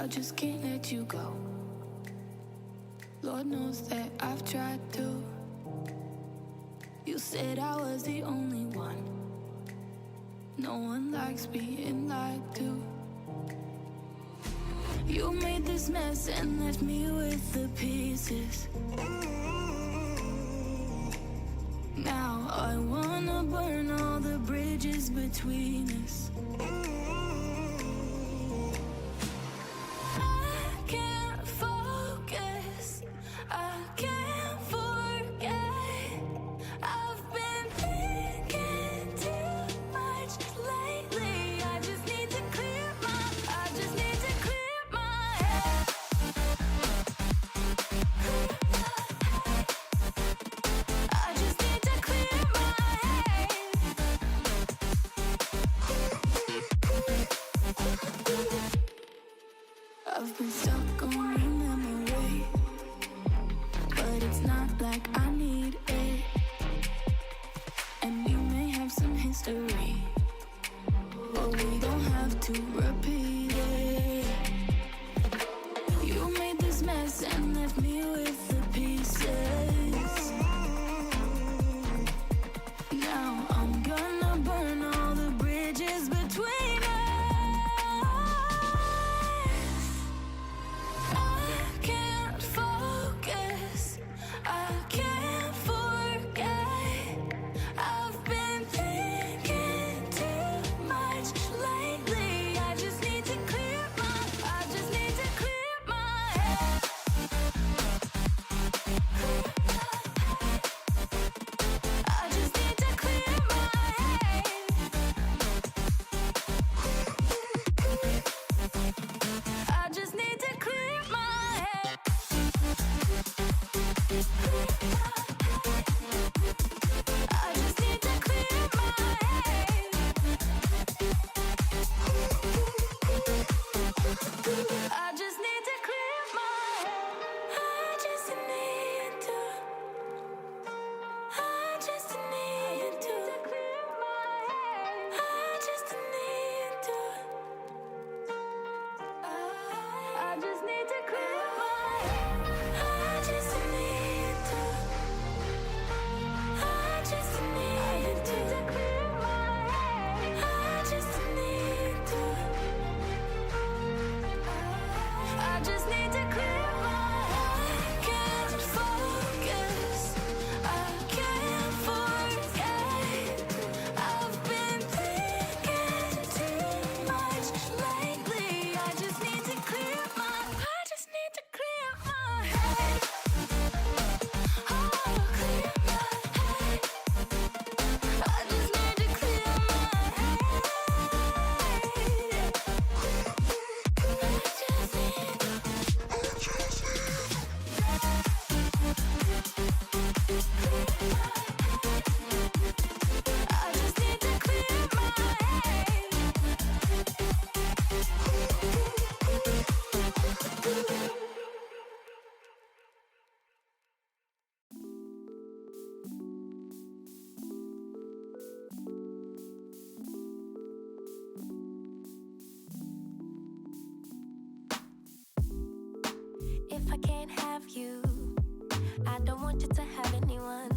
just can't let you go. Lord knows that I've tried to. You said I was the only one. No one likes being lied to. You made this mess and left me with the pieces. Now I wanna burn all the bridges between us. I can't focus, I can't forget. I've been thinking too much lately. I just need to clear my head. I just need to clear my head. I've been stuck on a memory, but it's not like I need it. And we may have some history, but we don't have to repeat it. You made this mess and left me with the pieces. Now I'm gonna burn all the bridges between us. I can't focus, I can't forget. I've been thinking too much lately. I just need to clear my head. I just need to clear my head. I just need to clear my head. I just need to clear my head. I just need to clear my head. I just need to. I just need to clear my head. I just need to. I just need to clear my head. I just need to. I just need to clear my head. I just need to. I just need to clear my head. I can't focus, I can't forget. I've been thinking too much lately. I just need to clear my head. Oh, clear my head. I just need to clear my head. I just need to clear my head. If I can't have you, I don't want you to have anyone.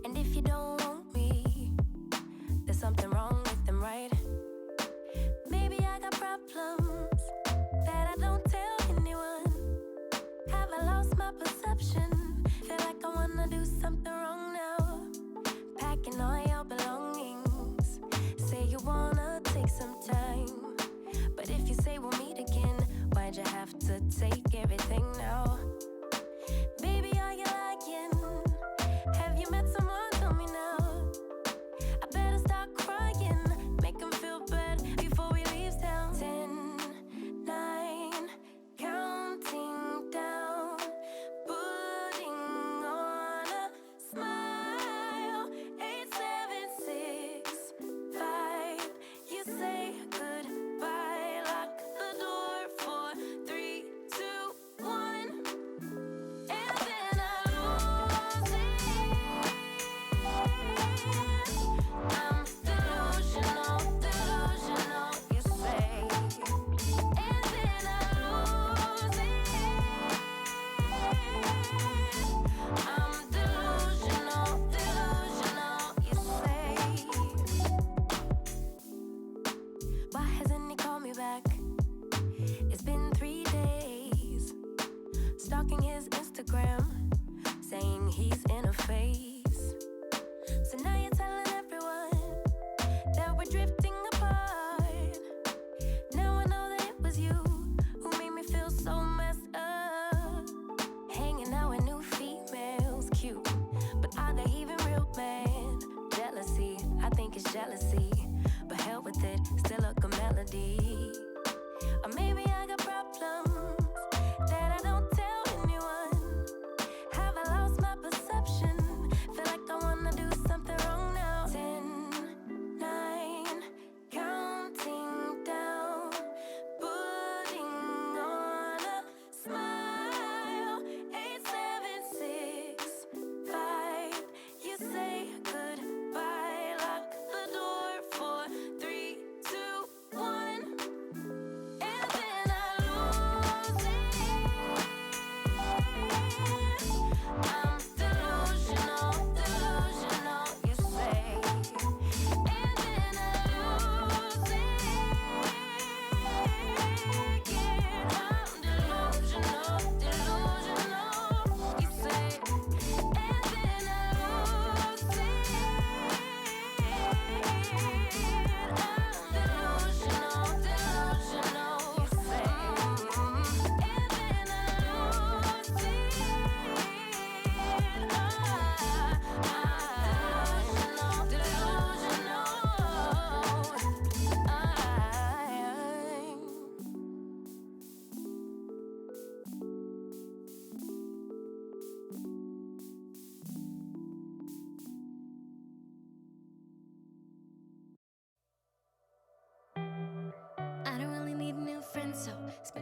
And if you don't want me, there's something wrong with them, right? Maybe I got problems that I don't tell anyone. Have I lost my perception? Feel like I wanna do something wrong now. Packing all your belongings. Say you wanna take some time, but if you say we'll meet again, why'd you have to take everything now? Baby, are you lying? Have you met someone? Tell me now.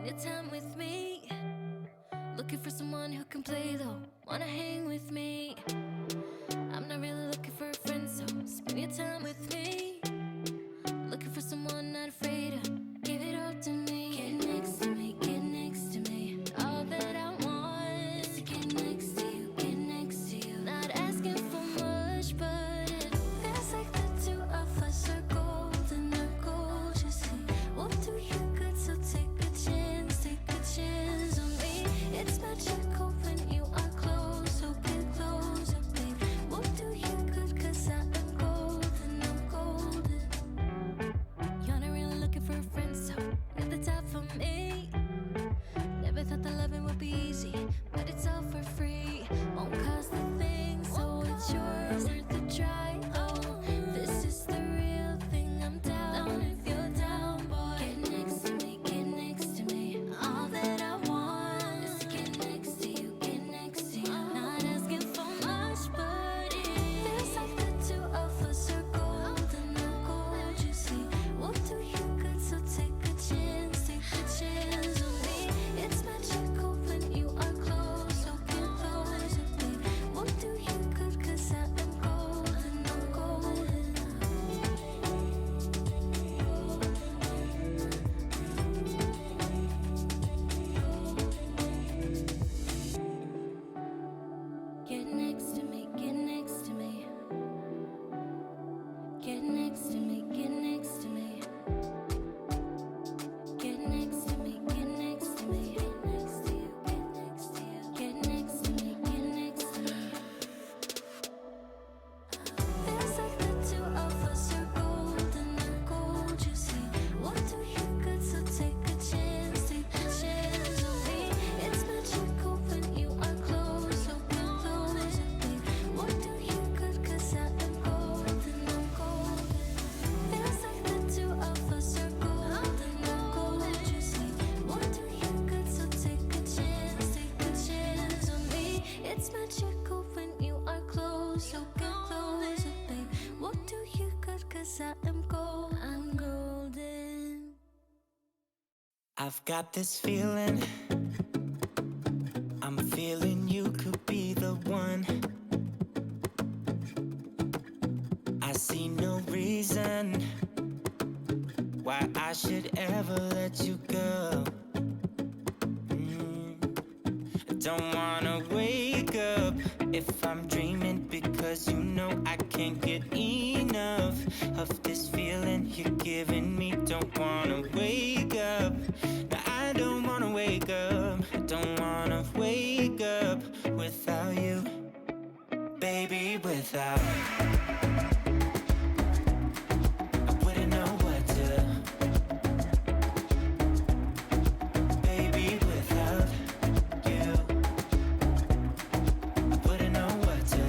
spend your time with me. Looking for someone who can play though, wanna hang with me. I'm not really looking for a friend, so spend your time with me. Looking for someone not afraid to give it all to me. Get next to me, get next to me. All that I want is to get next to you, get next to you. Not asking for much, but it feels like the two of us are golden, our gold, you see. We'll do you good, so take a chance on me. It's magical when you are close, so get closer, babe. We'll do you good, cause I am golden, I'm golden. You're not really looking for a friend, so at the top for me. Never thought that loving would be easy, but it's all for free. Won't cost a thing, so it's yours, worth a try. Oh, this is the real thing, I'm down if you're down, boy. Get next to me, get next to me. All that I want is to get next to you, get next to you. Not asking for much, but it feels like the two of us are golden, our gold, you see. We'll do you good, so take a chance on me. It's magical when you are close, so get closer, babe. We'll do you good, cause I am golden, I'm golden. Get next to me, get next to me. Get next to me, get next to me. Get next to me, get next to me. Get next to you, get next to you. Get next to me, get next to me. Feels like the two of us are golden, our gold, you see. We'll do you good, so take a chance on me. It's magical when you are close, so get closer, babe. We'll do you good, cause I am golden, I'm golden. Feels like the two of us are golden, our gold, you see. We'll do you good, so take a chance on me. It's magical when you are close, so get closer, babe. We'll do you good, cause I am gold, I'm golden. I've got this feeling, I'm feeling you could be the one. I see no reason why I should ever let you go. I don't wanna wake up if I'm dreaming, because you know I can't get enough of this feeling you're giving me. Don't wanna wake up, no, I don't wanna wake up. I don't wanna wake up without you, baby, without. I wouldn't know what to, baby, without you. I wouldn't know what to,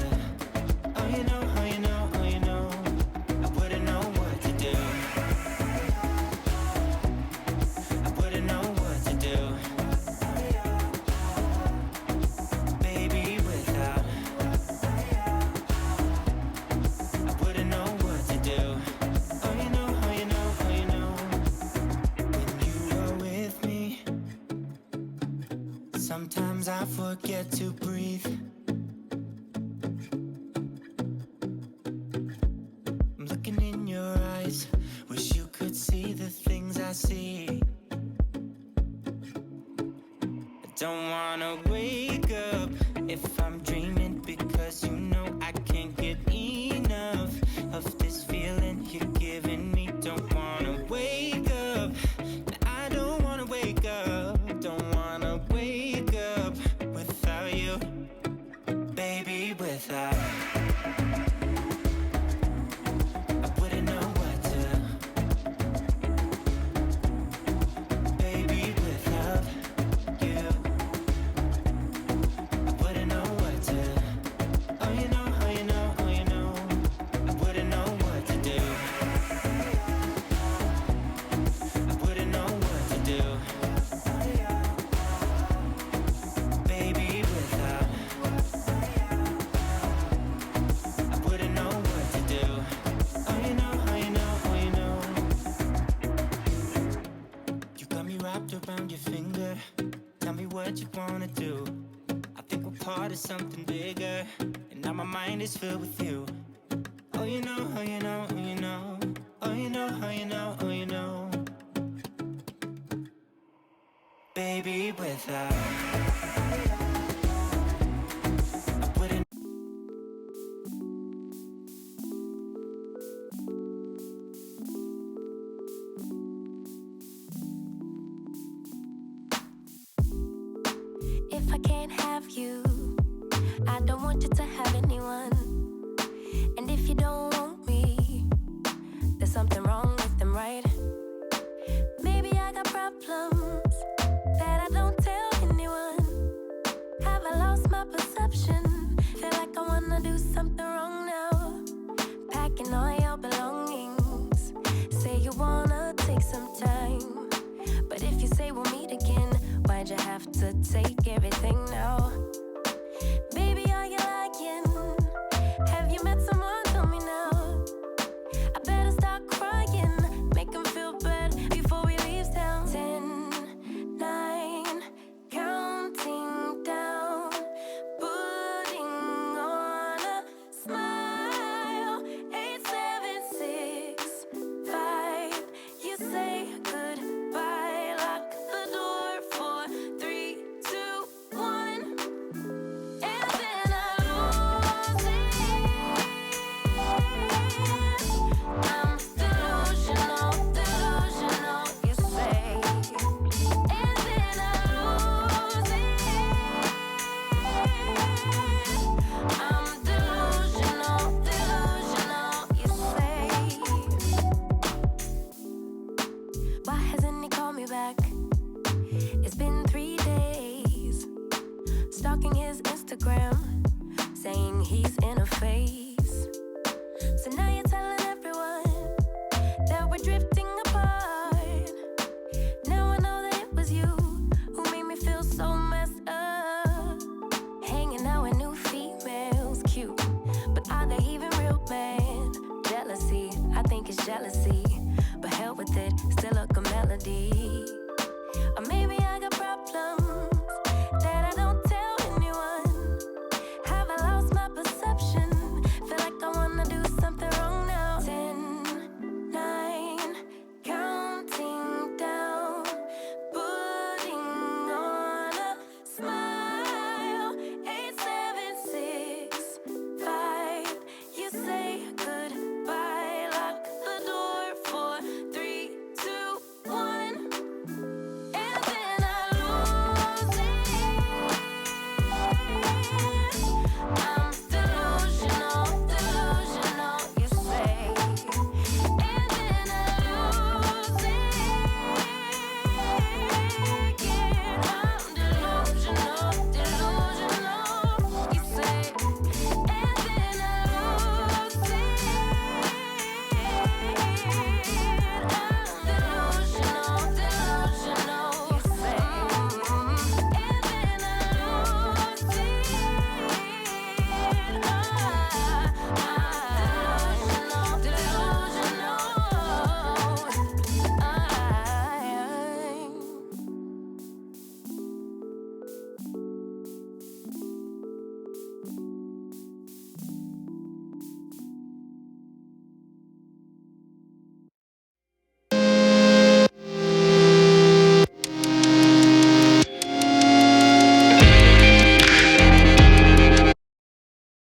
oh you know, oh you know, oh you know. I wouldn't know what to do. I wouldn't know what to do, baby, without. I wouldn't know what to do. Oh you know, oh you know, oh you know. When you are with me, sometimes I forget to breathe. I'm looking in your eyes, wish you could see the things I see. I don't wanna wake up if I'm dreaming, because you know I can't get enough of this feeling you're giving me. Don't wanna wake up, I don't wanna wake up. Don't wanna wake up without you, baby, without. I wouldn't know what to, baby, without you. what you wanna do. I think we're part of something bigger, and now my mind is filled with you. Oh, you know, oh, you know, oh, you know. Oh, you know, oh, you know, oh, you know. Baby, without I wouldn't. If I can't have you, I don't want you to have anyone. And if you don't want me, there's something wrong with them, right? Maybe I got problems that I don't tell anyone. Have I lost my perception? Feel like I wanna do something wrong now. Packing all your belongings. Say you wanna take some time. But if you say we'll meet again, why'd you have to take everything now? Baby, are you lying? Have you met someone? Tell me now. I better start crying. Make them feel bad before we leave town. 10, 9, counting down. Putting on a smile. 8, 7, 6, 5. You say goodbye. Lock the door for 3, 2, 1. And then I lose it. I'm delusional, delusional, you say. And then I lose it. I'm delusional, delusional, you say. Why hasn't he called me back? It's been 3 days. Stalking his Instagram, saying he's in a phase. So now you're telling everyone that we're drifting apart. Now I know that it was you who made me feel so messed up. Hanging out with new females, cute, but are they even real, man? Jealousy, I think it's jealousy, but hell with it, still a good melody.